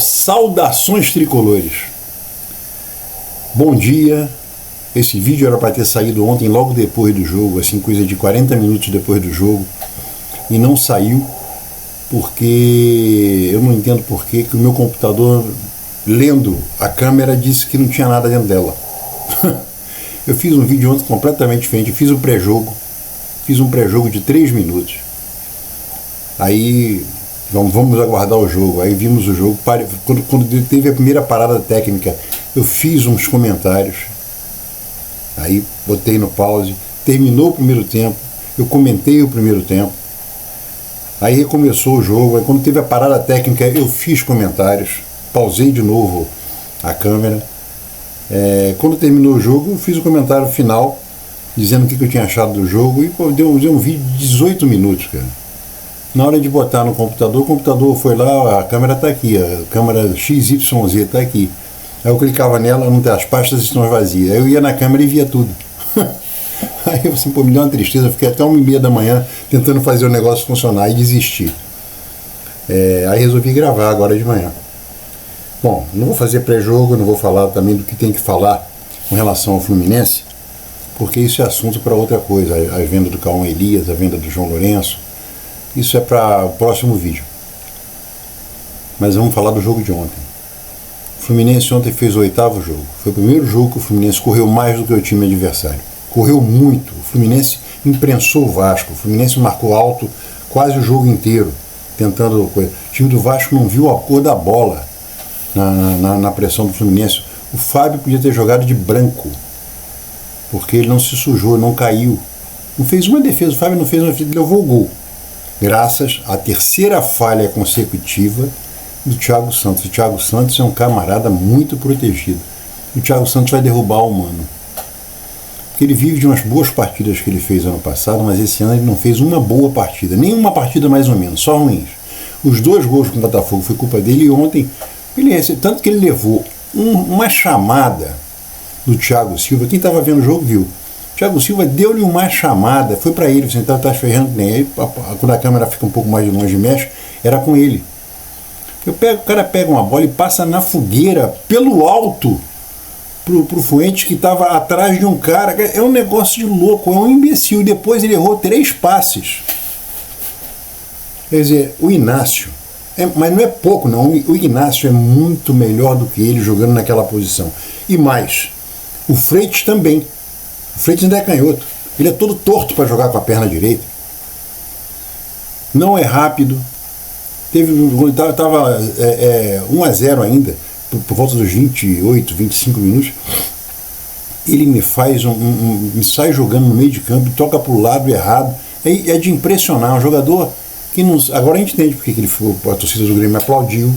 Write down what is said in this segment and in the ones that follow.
Saudações tricolores. Bom dia. Esse vídeo era para ter saído ontem, logo depois do jogo, assim, coisa de 40 minutos depois do jogo, e não saiu porque eu não entendo por que o meu computador, lendo a câmera, disse que não tinha nada dentro dela. Eu fiz um vídeo ontem completamente diferente. Eu fiz um pré-jogo de 3 minutos. Aí vamos aguardar o jogo. Aí vimos o jogo. Quando teve a primeira parada técnica, eu fiz uns comentários. Aí botei no pause. Terminou o primeiro tempo. Eu comentei o primeiro tempo. Aí recomeçou o jogo. Aí quando teve a parada técnica, eu fiz comentários. Pausei de novo a câmera. Quando terminou o jogo, eu fiz o comentário final dizendo o que eu tinha achado do jogo. E deu um vídeo de 18 minutos, cara. Na hora de botar no computador, o computador foi lá, a câmera está aqui, a câmera XYZ está aqui. Aí eu clicava nela, as pastas estão vazias. Aí eu ia na câmera e via tudo. Aí eu assim, me deu uma tristeza, eu fiquei até 1h30 da manhã tentando fazer o negócio funcionar e desisti. Aí resolvi gravar agora de manhã. Bom, não vou fazer pré-jogo, não vou falar também do que tem que falar com relação ao Fluminense, porque isso é assunto para outra coisa, a venda do Cauã Elias, a venda do João Lourenço. Isso é para o próximo vídeo. Mas vamos falar do jogo de ontem. O Fluminense ontem fez o 8º jogo. Foi o primeiro jogo que o Fluminense correu mais do que o time adversário. Correu muito. O Fluminense imprensou o Vasco. O Fluminense marcou alto quase o jogo inteiro, tentando coisa. O time do Vasco não viu a cor da bola na pressão do Fluminense. O Fábio podia ter jogado de branco, porque ele não se sujou, não caiu. Não fez uma defesa. O Fábio não fez uma defesa, ele levou o gol. Graças à terceira falha consecutiva do Thiago Santos. O Thiago Santos é um camarada muito protegido. O Thiago Santos vai derrubar o Mano. Porque ele vive de umas boas partidas que ele fez ano passado, mas esse ano ele não fez uma boa partida. Nenhuma partida mais ou menos, só ruins. Os 2 gols com o Botafogo foi culpa dele, e ontem, tanto que ele levou uma chamada do Thiago Silva. Quem estava vendo o jogo viu. Thiago Silva deu-lhe uma chamada, foi para ele, você tá ferrando nem aí, quando a câmera fica um pouco mais de longe e mexe, era com ele. O cara pega uma bola e passa na fogueira, pelo alto, pro Fuentes, que estava atrás de um cara. É um negócio de louco, é um imbecil. Depois ele errou 3 passes. Quer dizer, o Inácio, mas não é pouco não, o Inácio é muito melhor do que ele jogando naquela posição. E mais, o Freitas também. O Freitas ainda é canhoto. Ele é todo torto para jogar com a perna direita. Não é rápido. Estava 1-0 ainda, por volta dos 28, 25 minutos. Ele me faz me sai jogando no meio de campo, toca para o lado errado. É de impressionar. Um jogador que não. Agora a gente entende porque que a torcida do Grêmio aplaudiu.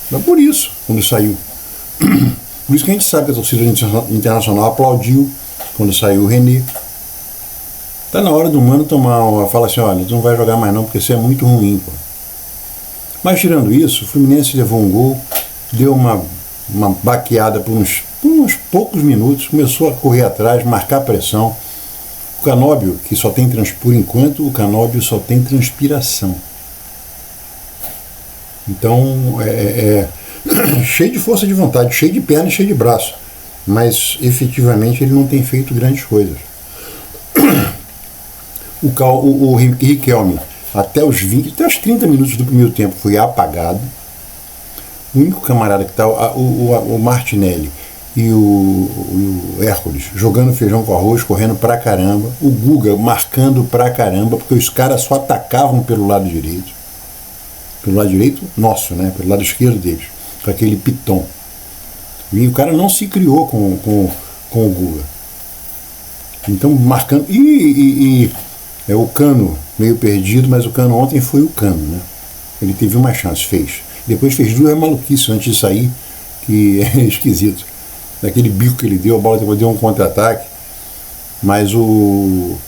Mas por isso, quando saiu. Por isso que a gente sabe que a torcida internacional aplaudiu quando saiu o René. Tá na hora do Mano fala assim, olha, tu não vai jogar mais não, porque isso é muito ruim, pô. Mas tirando isso, o Fluminense levou um gol, deu uma baqueada por uns poucos minutos, começou a correr atrás, marcar pressão. O Canóbio, que só tem por enquanto, o Canóbio só tem transpiração. Então, cheio de força de vontade, cheio de perna e cheio de braço. Mas efetivamente ele não tem feito grandes coisas. O Riquelme, até os 30 minutos do primeiro tempo, foi apagado. O único camarada que está, o Martinelli e o Hércules, jogando feijão com arroz, correndo pra caramba. O Guga marcando pra caramba, porque os caras só atacavam pelo lado direito. Pelo lado direito nosso, né? Pelo lado esquerdo deles, com aquele Piton. E o cara não se criou com o Guga. Então, marcando. O Cano meio perdido, mas o Cano ontem foi o Cano, né? Ele teve uma chance, fez. Depois fez 2 maluquices antes de sair, que é esquisito. Daquele bico que ele deu, a bola depois deu um contra-ataque. Mas eu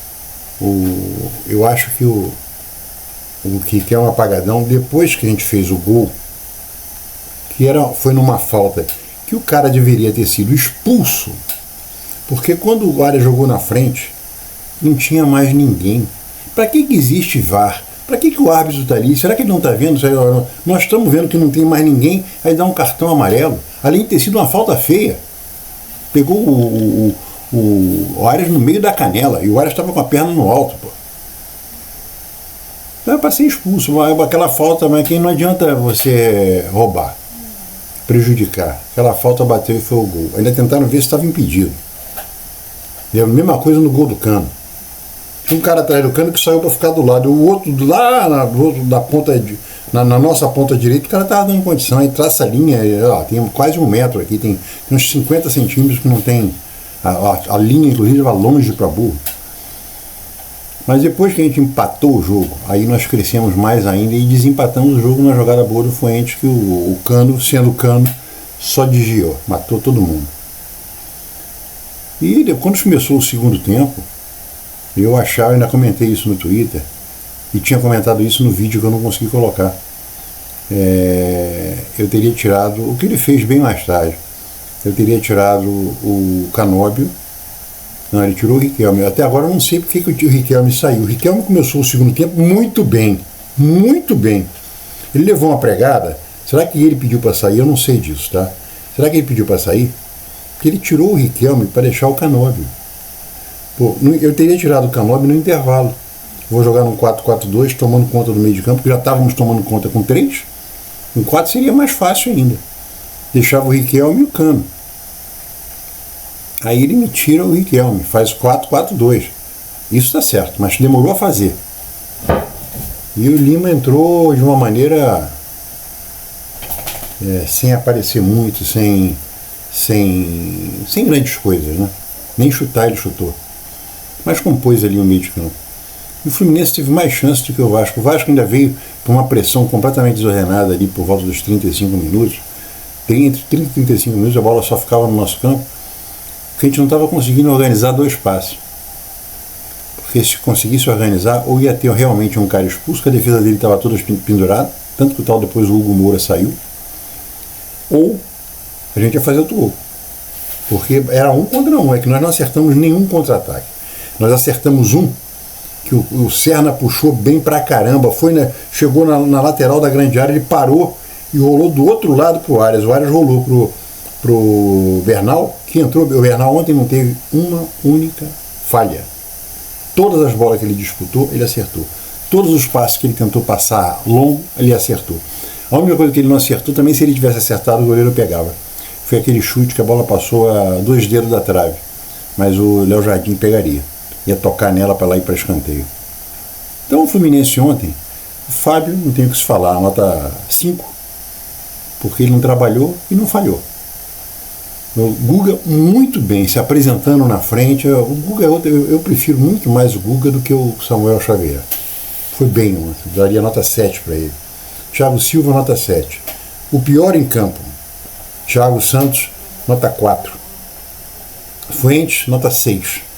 acho que o que é um apagadão, depois que a gente fez o gol, foi numa falta que o cara deveria ter sido expulso, porque quando o Guarda jogou na frente, não tinha mais ninguém. Para que existe VAR? Para que o árbitro está ali? Será que ele não está vendo? Nós estamos vendo que não tem mais ninguém, aí dá um cartão amarelo. Além de ter sido uma falta feia. Pegou o Arias no meio da canela, e o Arias estava com a perna no alto, pô. Era para ser expulso, aquela falta, mas que não adianta você roubar, prejudicar. Aquela falta bateu e foi o gol. Ainda tentaram ver se estava impedido. E a mesma coisa no gol do Cano. Tinha um cara atrás do Cano que saiu para ficar do lado. O outro lá da ponta na nossa ponta direita, o cara estava dando condição. Aí traça a linha, ó, tem quase 1 metro aqui, tem uns 50 centímetros que não tem. A linha, inclusive, vai longe para burro. Mas depois que a gente empatou o jogo, aí nós crescemos mais ainda e desempatamos o jogo na jogada boa do Fuentes, que o Cano, sendo o Cano, só desviou, matou todo mundo. E quando começou o segundo tempo, eu ainda comentei isso no Twitter, e tinha comentado isso no vídeo que eu não consegui colocar. Eu teria tirado, o que ele fez bem mais tarde, eu teria tirado o Canóbio. Não, ele tirou o Riquelme. Até agora eu não sei porque que o Riquelme saiu. O Riquelme começou o segundo tempo muito bem. Muito bem. Ele levou uma pregada. Será que ele pediu para sair? Eu não sei disso, tá? Será que ele pediu para sair? Porque ele tirou o Riquelme para deixar o Canóbio. Pô, eu teria tirado o Canóbio no intervalo. Vou jogar num 4-4-2, tomando conta do meio de campo, porque já estávamos tomando conta com 3. Um 4 seria mais fácil ainda. Deixava o Riquelme e o Cano. Aí ele me tira o Riquelme, faz 4-4-2. Isso está certo, mas demorou a fazer. E o Lima entrou de uma maneira sem aparecer muito, sem grandes coisas, né? Nem chutar ele chutou. Mas compôs ali o meio de campo. E o Fluminense teve mais chance do que o Vasco. O Vasco ainda veio por uma pressão completamente desordenada ali por volta dos 35 minutos. Entre 30 e 35 minutos a bola só ficava no nosso campo, porque a gente não estava conseguindo organizar 2 passes. Porque se conseguisse organizar, ou ia ter realmente um cara expulso, que a defesa dele estava toda pendurada, tanto que o tal depois o Hugo Moura saiu, ou a gente ia fazer outro gol. Porque era 1 contra 1, é que nós não acertamos nenhum contra-ataque. Nós acertamos um, que o Serna puxou bem pra caramba, chegou na lateral da grande área, ele parou e rolou do outro lado pro Arias. O Arias rolou pro Bernal, que entrou. O Bernal ontem não teve uma única falha. Todas as bolas que ele disputou, ele acertou. Todos os passos que ele tentou passar longo, ele acertou. A única coisa que ele não acertou, também se ele tivesse acertado, o goleiro pegava. Foi aquele chute que a bola passou a 2 dedos da trave. Mas o Léo Jardim pegaria. Ia tocar nela para lá ir para escanteio. Então o Fluminense ontem, o Fábio, não tem o que se falar, nota 5, porque ele não trabalhou e não falhou. O Guga muito bem, se apresentando na frente. O Guga eu prefiro muito mais o Guga do que o Samuel Xavier. Foi bem ontem, daria nota 7 para ele. Thiago Silva, nota 7. O pior em campo, Thiago Santos, nota 4. Fuentes, nota 6.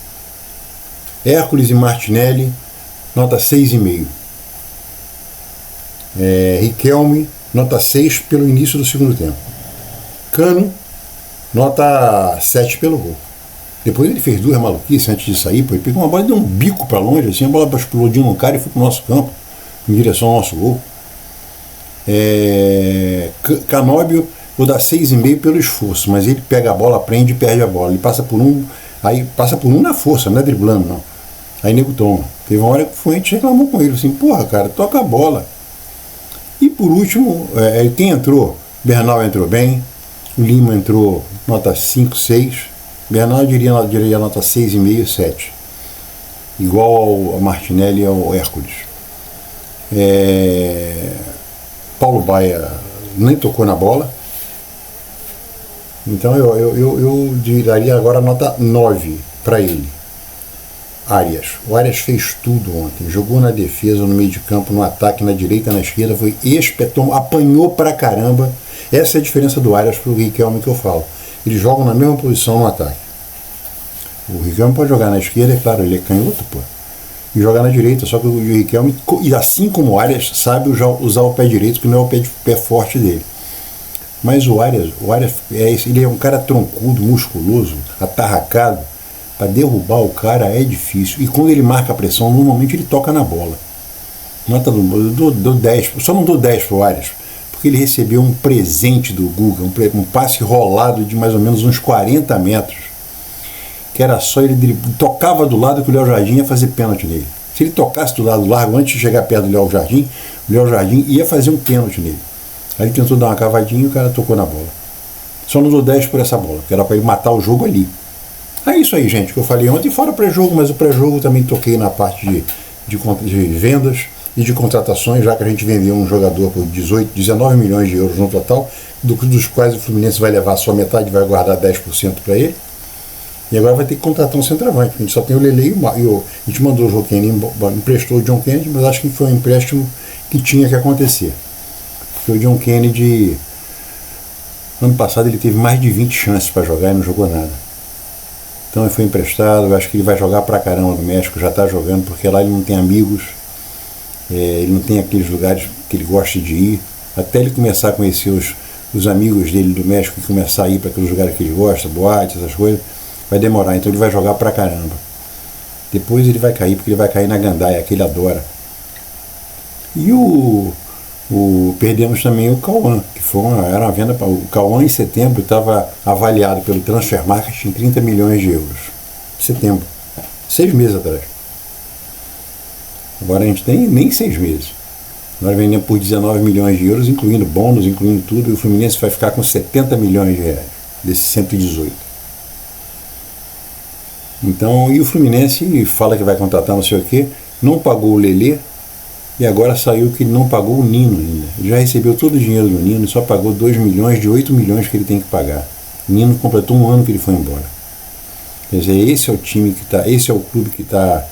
Hércules e Martinelli, nota 6,5. Riquelme, nota 6 pelo início do segundo tempo. Cano, nota 7 pelo gol. Depois ele fez 2 maluquices antes de sair, pô, ele pegou uma bola e deu um bico para longe, assim, a bola explodiu no cara e foi pro nosso campo, em direção ao nosso gol. Canóbio, vou dar 6,5 pelo esforço, mas ele pega a bola, prende e perde a bola. Ele passa por um, aí passa por um na força, não é driblando, não. Aí nego toma. Teve uma hora que o Fuentes reclamou com ele, assim, porra, cara, toca a bola. E por último, quem entrou? Bernal entrou bem, o Lima entrou nota 5, 6, Bernal diria nota 6,5, 7. Igual ao Martinelli e ao Hércules. Paulo Baia nem tocou na bola. Então eu daria agora nota 9 para ele. Arias. O Arias fez tudo ontem. Jogou na defesa, no meio de campo, no ataque, na direita, na esquerda. Foi espetom, apanhou pra caramba. Essa é a diferença do Arias pro Riquelme que eu falo. Eles jogam na mesma posição no ataque. O Riquelme pode jogar na esquerda, é claro, ele é canhoto, pô. E jogar na direita, só que o Riquelme, e assim como o Arias, sabe usar o pé direito, que não é o pé forte dele. Mas o Arias ele é um cara troncudo, musculoso, atarracado. Para derrubar o cara é difícil. E quando ele marca a pressão, normalmente ele toca na bola. Nota do 10, só não dou 10 pro Arias, porque ele recebeu um presente do Guga, um passe rolado de mais ou menos uns 40 metros, que era só ele tocava do lado que o Léo Jardim ia fazer pênalti nele. Se ele tocasse do lado largo antes de chegar perto do Léo Jardim ia fazer um pênalti nele. Aí ele tentou dar uma cavadinha e o cara tocou na bola. Só não dou 10 por essa bola, porque era para ele matar o jogo ali. É isso aí, gente, que eu falei ontem, fora o pré-jogo, mas o pré-jogo também toquei na parte de vendas e de contratações, já que a gente vendeu um jogador por 19 milhões de euros no total, dos quais o Fluminense vai levar só metade, vai guardar 10% para ele. E agora vai ter que contratar um centroavante. A gente só tem o Lele e a gente mandou o João Kennedy, emprestou o John Kennedy, mas acho que foi um empréstimo que tinha que acontecer. Porque o John Kennedy, ano passado, ele teve mais de 20 chances para jogar e não jogou nada. Então ele foi emprestado, eu acho que ele vai jogar pra caramba no México, já está jogando, porque lá ele não tem amigos, ele não tem aqueles lugares que ele gosta de ir. Até ele começar a conhecer os amigos dele do México e começar a ir para aqueles lugares que ele gosta, boates, essas coisas, vai demorar, então ele vai jogar pra caramba. Depois ele vai cair, porque ele vai cair na gandaia, que ele adora. E perdemos também o Cauã, que era uma venda. O Cauã em setembro estava avaliado pelo Transfermarkt em 30 milhões de euros. Setembro. 6 meses atrás. Agora a gente tem nem 6 meses. Nós vendemos por 19 milhões de euros, incluindo bônus, incluindo tudo, e o Fluminense vai ficar com 70 milhões de reais, desses 118. Então, e o Fluminense fala que vai contratar não sei o quê, não pagou o Lelê, e agora saiu que ele não pagou o Nino ainda. Ele já recebeu todo o dinheiro do Nino e só pagou 2 milhões de 8 milhões que ele tem que pagar. O Nino completou um ano que ele foi embora. Quer dizer, esse é o time que está, esse é o clube que está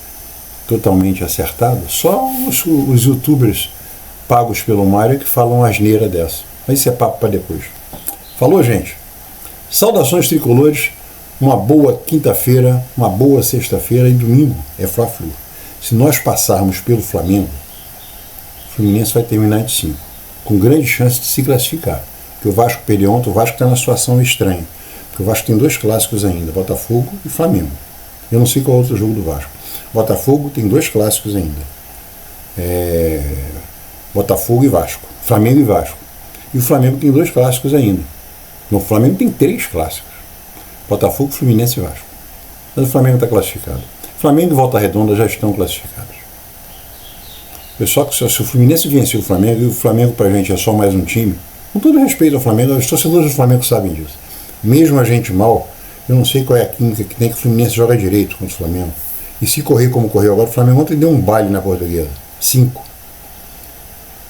totalmente acertado. Só os youtubers pagos pelo Mário que falam asneira dessa. Mas isso é papo para depois. Falou, gente? Saudações tricolores, uma boa quinta-feira, uma boa sexta-feira e domingo é Fla-Flu. Se nós passarmos pelo Flamengo, o Fluminense vai terminar de 5, com grande chance de se classificar. Porque o Vasco perdeu ontem, o Vasco está numa situação estranha. Porque o Vasco tem 2 clássicos ainda, Botafogo e Flamengo. Eu não sei qual é o outro jogo do Vasco. Botafogo tem 2 clássicos ainda. Botafogo e Vasco. Flamengo e Vasco. E o Flamengo tem 2 clássicos ainda. No Flamengo tem 3 clássicos. Botafogo, Fluminense e Vasco. Mas o Flamengo está classificado. Flamengo e Volta Redonda já estão classificados. Pessoal, que se o Fluminense vencer o Flamengo pra gente é só mais um time, com todo respeito ao Flamengo, os torcedores do Flamengo sabem disso. Mesmo a gente mal, eu não sei qual é a química que tem que o Fluminense joga direito contra o Flamengo. E se correr como correu agora, o Flamengo ontem deu um baile na Portuguesa. 5.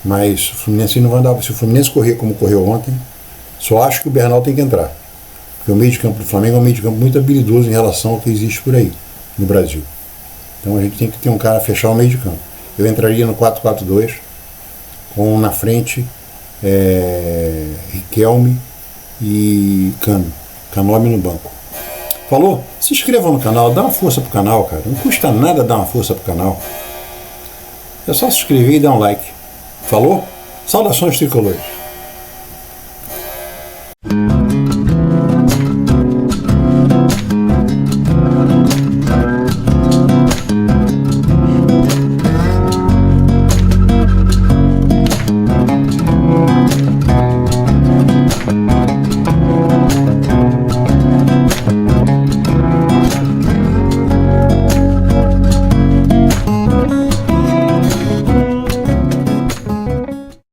Mas o Fluminense não vai andar. Se o Fluminense correr como correu ontem, só acho que o Bernal tem que entrar. Porque o meio de campo do Flamengo é um meio de campo muito habilidoso em relação ao que existe por aí, no Brasil. Então a gente tem que ter um cara fechar o meio de campo. Eu entraria no 4-4-2, com na frente Riquelme e Canome no banco. Falou? Se inscrevam no canal, dá uma força pro canal, cara. Não custa nada dar uma força pro canal. É só se inscrever e dar um like. Falou? Saudações tricolores.